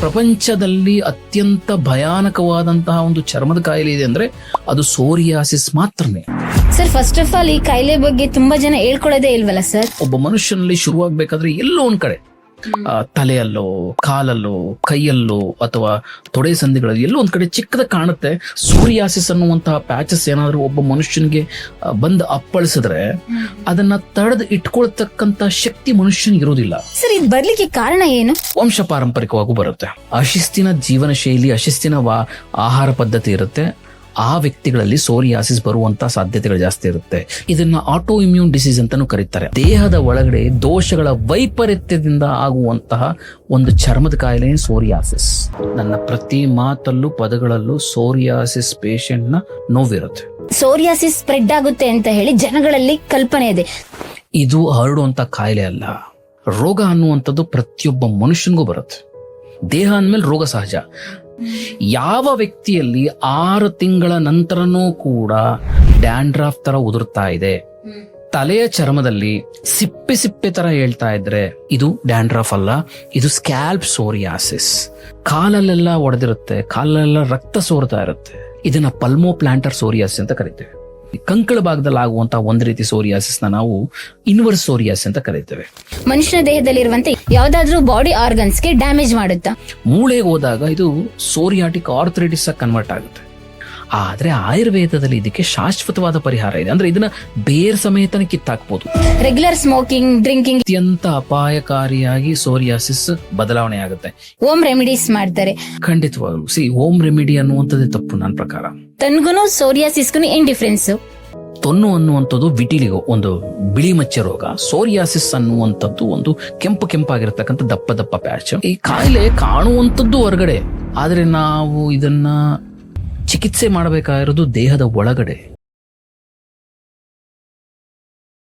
ಪ್ರಪಂಚದಲ್ಲಿ ಅತ್ಯಂತ ಭಯಾನಕವಾದಂತಹ ಒಂದು ಚರ್ಮದ ಕಾಯಿಲೆ ಇದೆ ಅಂದ್ರೆ ಅದು ಸೋರಿಯಾಸಿಸ್ ಮಾತ್ರನೇ. ಸರ್, ಫಸ್ಟ್ ಆಫ್ ಆಲ್ ಈ ಕಾಯಿಲೆ ಬಗ್ಗೆ ತುಂಬಾ ಜನ ಹೇಳ್ಕೊಳ್ಳೋದೇ ಇಲ್ವಲ್ಲ ಸರ್? ಒಬ್ಬ ಮನುಷ್ಯನಲ್ಲಿ ಶುರುವಾಗಬೇಕಾದ್ರೆ ಎಲ್ಲೋ ಒಂದ್ ಕಡೆ ತಲೆಯಲ್ಲೋ, ಕಾಲಲ್ಲೋ, ಕೈಯಲ್ಲೋ ಅಥವಾ ತೊಡೆ ಸಂಧಿಗಳಲ್ಲಿ ಎಲ್ಲೋ ಒಂದ್ ಕಡೆ ಚಿಕ್ಕದ ಕಾಣುತ್ತೆ. ಸೋರಿಯಾಸಿಸ್ ಅನ್ನುವಂತಹ ಪ್ಯಾಚಸ್ ಏನಾದ್ರೂ ಒಬ್ಬ ಮನುಷ್ಯನಿಗೆ ಬಂದು ಅಪ್ಪಳಿಸಿದ್ರೆ ಅದನ್ನ ತಡೆದು ಇಟ್ಕೊಳ್ತಕ್ಕಂತ ಶಕ್ತಿ ಮನುಷ್ಯನಿಗೆ ಇರೋದಿಲ್ಲ. ಸರ್, ಇದು ಬರ್ಲಿಕ್ಕೆ ಕಾರಣ ಏನು? ವಂಶ ಪಾರಂಪರಿಕವಾಗೂ ಬರುತ್ತೆ. ಅಶಿಸ್ತಿನ ಜೀವನ ಶೈಲಿ, ಅಶಿಸ್ತಿನ ಆಹಾರ ಪದ್ಧತಿ ಇರುತ್ತೆ. ಆ ವ್ಯಕ್ತಿಗಳಲ್ಲಿ ಸೋರಿಯಾಸಿಸ್ ಬರುವಂತ ಸಾಧ್ಯತೆಗಳು ಜಾಸ್ತಿ ಇರುತ್ತೆ. ಇದನ್ನ ಆಟೋ ಇಮ್ಯೂನ್ ಡಿಸೀಸ್ ಅಂತಾನೂ ಕರೀತಾರೆ. ದೇಹದ ಒಳಗಡೆ ದೋಷಗಳ ವೈಪರೀತ್ಯದಿಂದ ಆಗುವಂತಹ ಒಂದು ಚರ್ಮದ ಕಾಯಿಲೆ ಸೋರಿಯಾಸಿಸ್. ನನ್ನ ಪ್ರತಿ ಮಾತಲ್ಲೂ ಪದಗಳಲ್ಲೂ ಸೋರಿಯಾಸಿಸ್ ಪೇಷಂಟ್ ನ ನೋವಿರುತ್ತೆ. ಸೋರಿಯಾಸಿಸ್ ಸ್ಪ್ರೆಡ್ ಆಗುತ್ತೆ ಅಂತ ಹೇಳಿ ಜನಗಳಲ್ಲಿ ಕಲ್ಪನೆ ಇದೆ. ಇದು ಹರಡುವಂತ ಕಾಯಿಲೆ ಅಲ್ಲ. ರೋಗ ಅನ್ನುವಂಥದ್ದು ಪ್ರತಿಯೊಬ್ಬ ಮನುಷ್ಯನಿಗೂ ಬರುತ್ತೆ. ದೇಹ ಅಂದ್ಮೇಲೆ ರೋಗ ಸಹಜ. ಯಾವ ವ್ಯಕ್ತಿಯಲ್ಲಿ 6 ತಿಂಗಳ ನಂತರನೂ ಕೂಡ ಡ್ಯಾಂಡ್ರಾಫ್ ತರ ಉದುರ್ತಾ ಇದೆ, ತಲೆಯ ಚರ್ಮದಲ್ಲಿ ಸಿಪ್ಪೆ ಸಿಪ್ಪೆ ತರ ಹೇಳ್ತಾ ಇದ್ರೆ ಇದು ಡ್ಯಾಂಡ್ರಾಫ್ ಅಲ್ಲ, ಇದು ಸ್ಕ್ಯಾಲ್ಪ್ ಸೋರಿಯಾಸಿಸ್. ಕಾಲಲ್ಲೆಲ್ಲ ಒಡೆದಿರುತ್ತೆ, ಕಾಲಲ್ಲೆಲ್ಲ ರಕ್ತ ಸೋರ್ತಾ ಇರುತ್ತೆ. ಇದನ್ನ ಪಲ್ಮೋ ಪ್ಲಾಂಟರ್ ಸೋರಿಯಾಸಿಸ್ ಅಂತ ಕರಿತೇವೆ. ಕಂಕಳ ಭಾಗದಲ್ಲಿ ಆಗುವಂತಹ ಒಂದು ರೀತಿ ಸೋರಿಯಾಸಿಸ್ ನಾವು ಇನ್ವರ್ಸ್ ಸೋರಿಯಾಸಿಸ್ ಅಂತ ಕರೀತೇವೆ. ಮನುಷ್ಯನ ದೇಹದಲ್ಲಿರುವಂತೆ ಯಾವ್ದಾದ್ರೂ ಬಾಡಿ ಆರ್ಗನ್ಸ್ಗೆ ಡ್ಯಾಮೇಜ್ ಮಾಡುತ್ತಾ? ಮೂಳೆಗೆ ಹೋದಾಗ ಇದು ಸೋರಿಯಾಟಿಕ್ ಆರ್ಥರೈಟಿಸ್ ಕನ್ವರ್ಟ್ ಆಗುತ್ತೆ. ಆದ್ರೆ ಆಯುರ್ವೇದದಲ್ಲಿ ಇದಕ್ಕೆ ಶಾಶ್ವತವಾದ ಪರಿಹಾರ ಇದೆ. ಅಂದ್ರೆ ಇದನ್ನ ಬೇರ್ ಸಮೇತನ ಕಿತ್ತಾಕ್ಬಹುದು. ರೆಗ್ಯುಲರ್ ಸ್ಮೋಕಿಂಗ್, ಡ್ರಿಂಕಿಂಗ್ ಅತ್ಯಂತ ಅಪಾಯಕಾರಿಯಾಗಿ ಸೋರಿಯಾಸಿಸ್ ಬದಲಾವಣೆ ಆಗುತ್ತೆ. ಹೋಮ್ ರೆಮಿಡೀಸ್ ಮಾಡ್ತಾರೆ. ಖಂಡಿತವಾಗ್ಲು ಹೋಮ್ ರೆಮಿಡಿ ಅನ್ನುವಂಥದ್ದೇ ತಪ್ಪು ನನ್ನ ಪ್ರಕಾರ. ತನ್ಗುನು ಸೋರಿಯಾಸಿಸ್ಗೂ ಏನ್ ಡಿಫ್ರೆನ್ಸ್? ತೊನ್ನು ಅನ್ನುವಂಥದ್ದು ವಿಟಿಲಿಗೋ ಒಂದು ಬಿಳಿ ಮಚ್ಚೆ ರೋಗ. ಸೋರಿಯಾಸಿಸ್ ಅನ್ನುವಂಥದ್ದು ಒಂದು ಕೆಂಪಾಗಿರ್ತಕ್ಕಂಥ ದಪ್ಪ ಪ್ಯಾಚ್. ಈ ಕಾಯಿಲೆ ಕಾಣುವಂಥದ್ದು ಹೊರಗಡೆ, ಆದ್ರೆ ನಾವು ಇದನ್ನ ಚಿಕಿತ್ಸೆ ಮಾಡಬೇಕಾಗಿರೋದು ದೇಹದ ಒಳಗಡೆ.